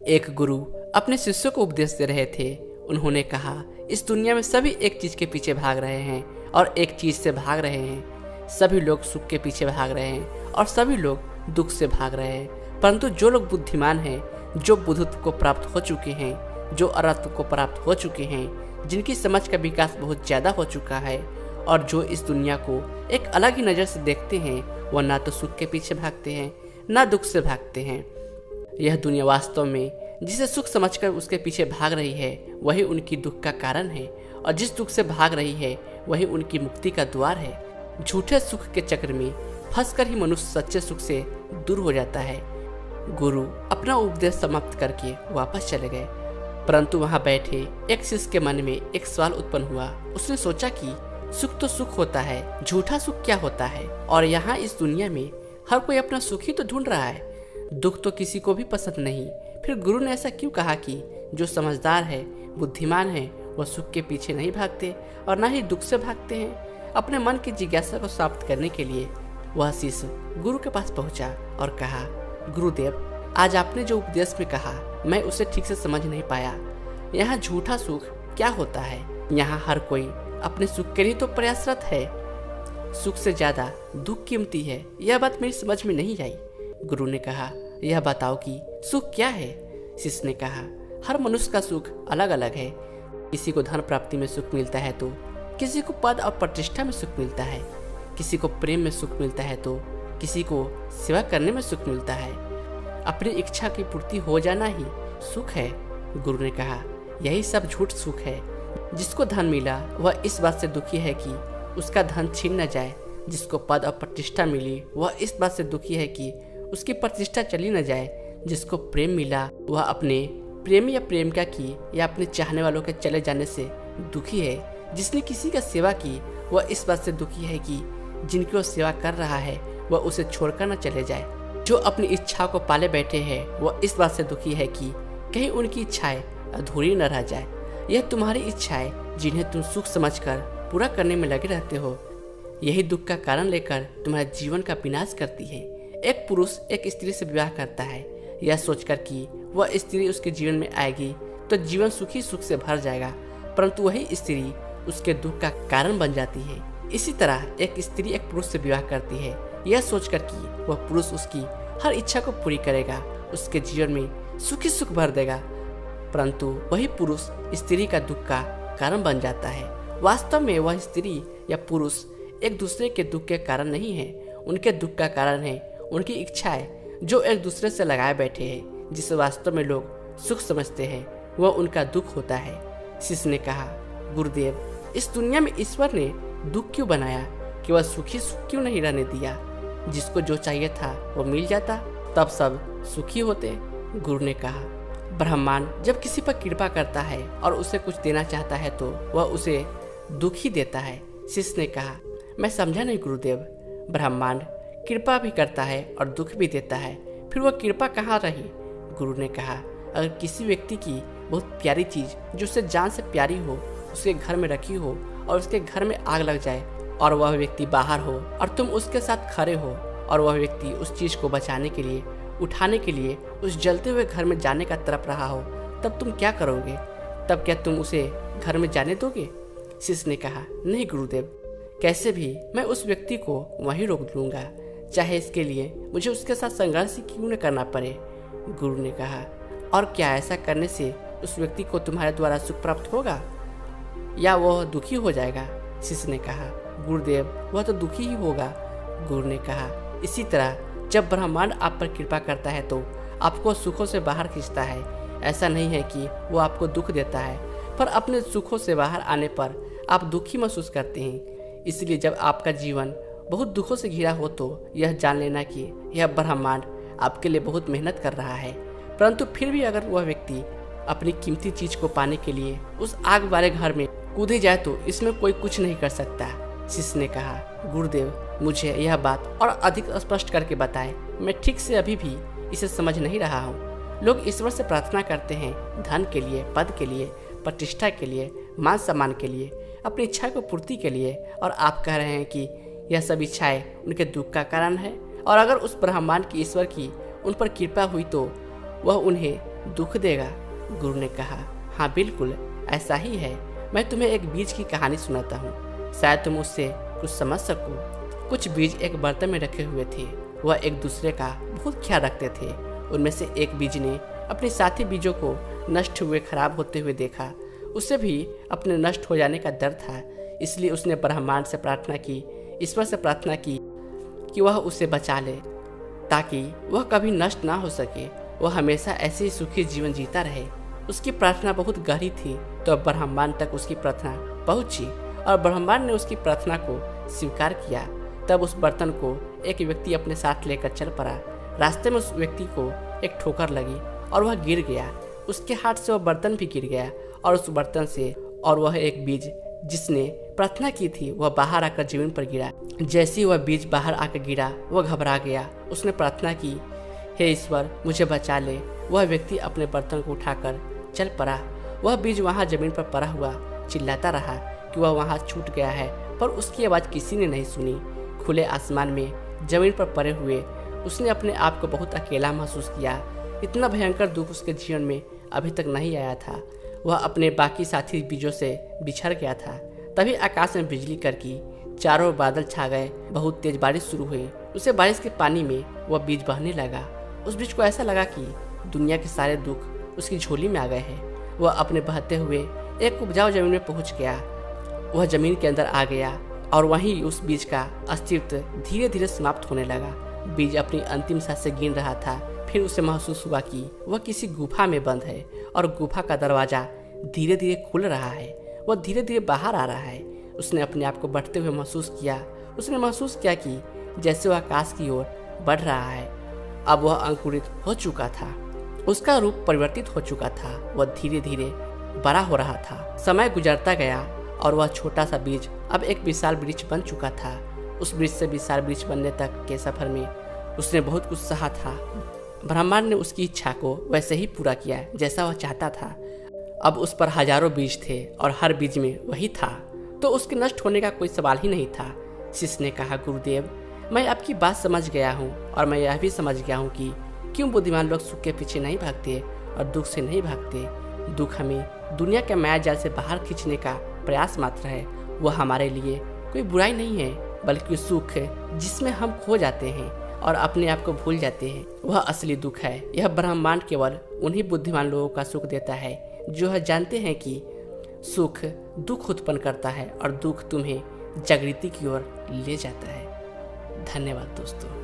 एक गुरु अपने शिष्यों को उपदेश दे रहे थे। उन्होंने कहा, इस दुनिया में सभी एक चीज के पीछे भाग रहे हैं और एक चीज से भाग रहे हैं। सभी लोग सुख के पीछे भाग रहे हैं और सभी लोग दुख से भाग रहे हैं। परंतु जो लोग बुद्धिमान हैं, जो बुद्धत्व को प्राप्त हो चुके हैं, जो अरहत्व को प्राप्त हो चुके हैं, जिनकी समझ का विकास बहुत ज्यादा हो चुका है और जो इस दुनिया को एक अलग ही नजर से देखते हैं, वह ना तो सुख के पीछे भागते हैं ना दुख से भागते हैं। यह दुनिया वास्तव में जिसे सुख समझकर उसके पीछे भाग रही है, वही उनकी दुख का कारण है, और जिस दुख से भाग रही है वही उनकी मुक्ति का द्वार है। झूठे सुख के चक्र में फंसकर ही मनुष्य सच्चे सुख से दूर हो जाता है। गुरु अपना उपदेश समाप्त करके वापस चले गए, परंतु वहां बैठे एक शिष्य के मन में एक सवाल उत्पन्न हुआ। उसने सोचा कि सुख तो सुख होता है, झूठा सुख क्या होता है? और यहाँ इस दुनिया में हर कोई अपना सुख ही तो ढूंढ रहा है, दुख तो किसी को भी पसंद नहीं। फिर गुरु ने ऐसा क्यों कहा कि जो समझदार है, बुद्धिमान है, वह सुख के पीछे नहीं भागते और ना ही दुख से भागते हैं। अपने मन की जिज्ञासा को समाप्त करने के लिए वह शिष्य गुरु के पास पहुंचा और कहा, गुरुदेव, आज आपने जो उपदेश में कहा मैं उसे ठीक से समझ नहीं पाया। यहाँ झूठा सुख क्या होता है? यहाँ हर कोई अपने सुख के लिए तो प्रयासरत है। सुख से ज्यादा दुख कीमती है, यह बात मेरी समझ में नहीं आई। गुरु ने कहा, यह बताओ कि सुख क्या है? शिष्य ने कहा, हर मनुष्य का सुख अलग अलग है। किसी को धन प्राप्ति में सुख मिलता है तो किसी को पद और प्रतिष्ठा में सुख मिलता है, किसी को प्रेम में सुख मिलता है तो किसी को सेवा करने में सुख मिलता है। अपनी इच्छा की पूर्ति हो जाना ही सुख है। गुरु ने कहा, यही सब झूठ सुख है। जिसको धन मिला वह इस बात से दुखी है कि उसका धन छीन न जाए। जिसको पद और प्रतिष्ठा मिली वह इस बात से दुखी है कि उसकी प्रतिष्ठा चली न जाए। जिसको प्रेम मिला वह अपने प्रेमी या प्रेमिका की या अपने चाहने वालों के चले जाने से दुखी है। जिसने किसी का सेवा की वह इस बात से दुखी है कि जिनकी वह सेवा कर रहा है वह उसे छोड़कर न चले जाए। जो अपनी इच्छा को पाले बैठे हैं वह इस बात से दुखी है कि कहीं उनकी इच्छाएं अधूरी न रह जाए। यह तुम्हारी इच्छाएं जिन्हें तुम सुख समझकर पूरा करने में लगे रहते हो, यही दुख का कारण लेकर तुम्हारे जीवन का विनाश करती है। एक पुरुष एक स्त्री से विवाह करता है, यह सोचकर कि वह स्त्री उसके जीवन में आएगी तो जीवन सुखी सुख से भर जाएगा, परंतु वही स्त्री उसके दुख का कारण बन जाती है। इसी तरह एक स्त्री एक पुरुष से विवाह करती है, यह सोचकर कि वह पुरुष उसकी हर इच्छा को पूरी करेगा, उसके जीवन में सुखी सुख भर देगा, परंतु वही पुरुष स्त्री का दुख का कारण बन जाता है। वास्तव में वह स्त्री या पुरुष एक दूसरे के दुख के कारण नहीं है, उनके दुख का कारण है उनकी इच्छाएं जो एक दूसरे से लगाए बैठे हैं। जिसे वास्तव में लोग सुख समझते हैं वह उनका दुख होता है। शिष्य ने कहा, गुरुदेव, इस दुनिया में ईश्वर ने दुख क्यों बनाया कि वह सुखी सुख क्यों नहीं रहने दिया? जिसको जो चाहिए था वो मिल जाता तब सब सुखी होते। गुरु ने कहा, ब्रह्मांड जब किसी पर कृपा करता है और उसे कुछ देना चाहता है तो वह उसे दुख ही देता है। शिष्य ने कहा, मैं समझा नहीं गुरुदेव। ब्रह्मांड कृपा भी करता है और दुख भी देता है, फिर वह कृपा कहाँ रही? गुरु ने कहा, अगर किसी व्यक्ति की बहुत प्यारी चीज जो उसे जान से प्यारी हो उसके घर में रखी हो और उसके घर में आग लग जाए और वह व्यक्ति बाहर हो और तुम उसके साथ खड़े हो और वह व्यक्ति उस चीज को बचाने के लिए, उठाने के लिए उस जलते हुए घर में जाने का तड़प रहा हो, तब तुम क्या करोगे? तब क्या तुम उसे घर में जाने दोगे? शिष्य ने कहा, नहीं गुरुदेव, कैसे भी मैं उस व्यक्ति को वहीं रोक लूंगा, चाहे इसके लिए मुझे उसके साथ संघर्ष क्यों न करना पड़े। गुरु ने कहा, और क्या ऐसा करने से उस व्यक्ति को तुम्हारे द्वारा सुख प्राप्त होगा या वह दुखी हो जाएगा? शिष्य ने कहा, गुरुदेव, वह तो दुखी ही होगा। गुरु ने कहा, इसी तरह जब ब्रह्मांड आप पर कृपा करता है तो आपको सुखों से बाहर खींचता है। ऐसा नहीं है कि वो आपको दुख देता है, पर अपने सुखों से बाहर आने पर आप दुखी महसूस करते हैं। इसलिए जब आपका जीवन बहुत दुखों से घिरा हो तो यह जान लेना कि यह ब्रह्मांड आपके लिए बहुत मेहनत कर रहा है, परंतु फिर भी अगर वह व्यक्ति अपनी कीमती चीज को पाने के लिए उस आग वाले घर में कूदी जाए तो इसमें कोई कुछ नहीं कर सकता। शिष्य ने कहा, गुरुदेव, मुझे यह बात और अधिक स्पष्ट करके बताएं, मैं ठीक से अभी भी इसे समझ नहीं रहा हूँ। लोग ईश्वर से प्रार्थना करते हैं धन के लिए, पद के लिए, प्रतिष्ठा के लिए, मान सम्मान के लिए, अपनी इच्छा को पूर्ति के लिए, और आप कह रहे हैं कि यह सब इच्छाएं उनके दुख का कारण है, और अगर उस ब्रह्मांड की ईश्वर की उन पर कृपा हुई तो वह उन्हें दुख देगा? गुरु ने कहा, हाँ बिल्कुल ऐसा ही है। मैं तुम्हें एक बीज की कहानी सुनाता हूँ, शायद तुम उससे कुछ समझ सको। कुछ बीज एक बर्तन में रखे हुए थे। वह एक दूसरे का बहुत ख्याल रखते थे। उनमें से एक बीज ने अपने साथी बीजों को नष्ट हुए, खराब होते हुए देखा। उसे भी अपने नष्ट हो जाने का डर था, इसलिए उसने ब्रह्मांड से प्रार्थना की, ईश्वर से प्रार्थना की कि वह उसे बचा ले, ताकि वह कभी नष्ट ना हो सके, वह हमेशा ऐसे ही सुखी जीवन जीता रहे। उसकी प्रार्थना बहुत गहरी थी, तो ब्रह्मांड तक उसकी प्रार्थना पहुंची और ब्रह्मांड ने उसकी प्रार्थना को स्वीकार किया। तब उस बर्तन को एक व्यक्ति अपने साथ लेकर चल पड़ा। रास्ते में उस व्यक्ति को एक ठोकर लगी और वह गिर गया। उसके हाथ से वह बर्तन भी गिर गया और उस बर्तन से और वह एक बीज जिसने प्रार्थना की थी वह बाहर आकर जमीन पर गिरा। जैसे ही वह बीज बाहर आकर गिरा वह घबरा गया। उसने प्रार्थना की, हे ईश्वर मुझे बचा ले। वह व्यक्ति अपने बर्तन को उठाकर चल पड़ा। वह बीज वहाँ जमीन पर पड़ा हुआ चिल्लाता रहा कि वह वहाँ छूट गया है, पर उसकी आवाज़ किसी ने नहीं सुनी। खुले आसमान में जमीन पर पड़े हुए उसने अपने आप को बहुत अकेला महसूस किया। इतना भयंकर दुख उसके जीवन में अभी तक नहीं आया था। वह अपने बाकी साथी बीजों से बिछड़ गया था। तभी आकाश में बिजली करकी, चारों ओर बादल छा गए, बहुत तेज बारिश शुरू हुई। उसे बारिश के पानी में वह बीज बहने लगा। उस बीज को ऐसा लगा कि दुनिया के सारे दुख उसकी झोली में आ गए हैं। वह अपने बहते हुए एक उपजाऊ जमीन में पहुंच गया। वह जमीन के अंदर आ गया और वहीं उस बीज का अस्तित्व धीरे धीरे समाप्त होने लगा। बीज अपनी अंतिम सांस से गिन रहा था। फिर उसे महसूस हुआ कि वह किसी गुफा में बंद है और गुफा का दरवाजा धीरे धीरे खुल रहा है। वह धीरे धीरे बाहर आ रहा है। उसने अपने आप को बढ़ते हुए महसूस किया। उसने महसूस किया कि जैसे वह आकाश की ओर बढ़ रहा है। अब वह अंकुरित हो चुका था। उसका रूप परिवर्तित हो चुका था। वह धीरे धीरे बड़ा हो रहा था। समय गुजरता गया और वह छोटा सा बीज अब एक विशाल वृक्ष बन चुका था। उस वृक्ष से विशाल वृक्ष बनने तक के सफर में उसने बहुत कुछ सहा था। ब्रह्मांड ने उसकी इच्छा को वैसे ही पूरा किया जैसा वह चाहता था। अब उस पर हजारों बीज थे और हर बीज में वही था, तो उसके नष्ट होने का कोई सवाल ही नहीं था। शिष्य ने कहा, गुरुदेव मैं आपकी बात समझ गया हूँ और मैं यह भी समझ गया हूँ कि क्यों बुद्धिमान लोग सुख के पीछे नहीं भागते और दुख से नहीं भागते। दुख हमें दुनिया के माया जाल से बाहर खींचने का प्रयास मात्र है। वह हमारे लिए कोई बुराई नहीं है, बल्कि सुख जिसमें हम खो जाते हैं और अपने आप को भूल जाते हैं, वह असली दुख है। यह ब्रह्मांड केवल उन्हीं बुद्धिमान लोगों का सुख देता है जो यह जानते हैं कि सुख दुख उत्पन्न करता है और दुख तुम्हें जागृति की ओर ले जाता है। धन्यवाद दोस्तों।